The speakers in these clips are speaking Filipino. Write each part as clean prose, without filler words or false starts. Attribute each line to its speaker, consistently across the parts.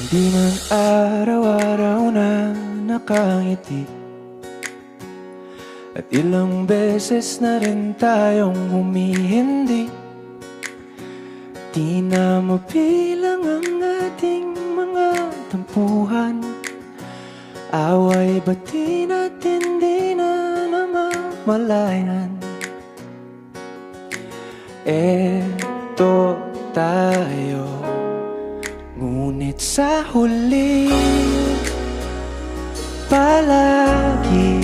Speaker 1: Di man araw-araw na nakangiti, at ilang beses na rin tayong humihindi. Di na mabilang ang ating mga tampuhan, away bati natin di na namamalayan. Eto tayo, ngunit sa huli palagi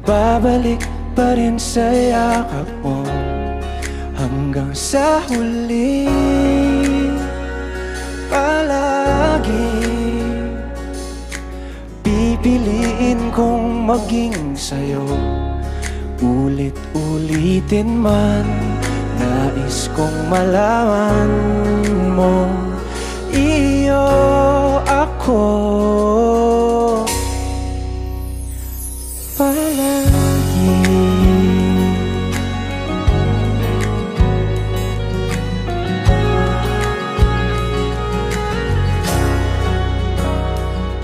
Speaker 1: babalik pa rin sa yakap mo. Hanggang sa huli palagi pipiliin kong maging sa'yo. Ulit-ulitin man, nais kong malaman mo, iyo ako palagi.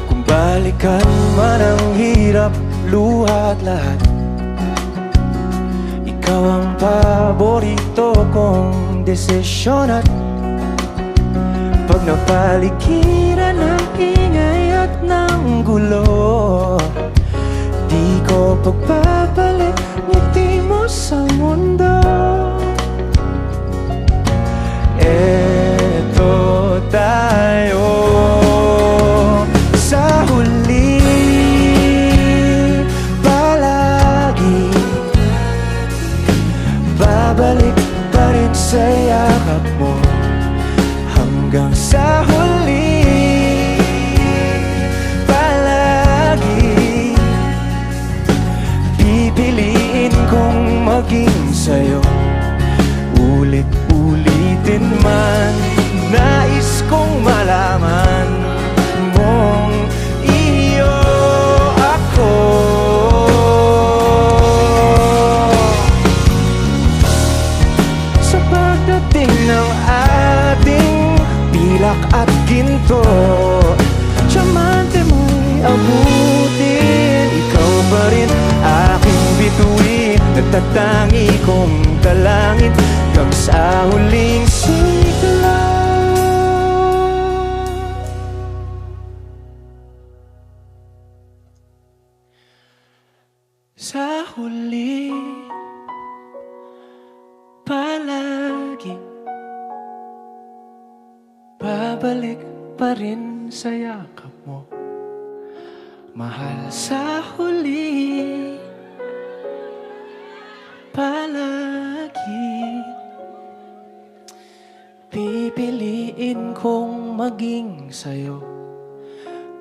Speaker 1: Kung balikan man ang hirap, luha at lahat, ikaw ang paborito kong desisyon. At pag napaligiran ng ingay at ng gulo, di ko pagbabalik ngiti mo sa mundo. Eto tayo sa huli palagi, babalik pa rin sa yakap mo. Hanggang sa huli palagi pipiliin kong maging sa'yo. Ulit-ulitin man, nais kong malaman mong iyo ako. Sa pagdating ng ating pilak at ginto, tiyamante mo'y abutin, ikaw pa rin aking bituin. Nagtatangi kong dalangin hanggang sa huling sigla. Sa huli palagi babalik pa rin sa yakap mo, mahal. Sa huli palagi pipiliin kong maging sa'yo.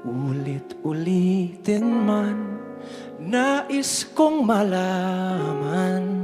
Speaker 1: Ulit-ulitin man, nais kong malaman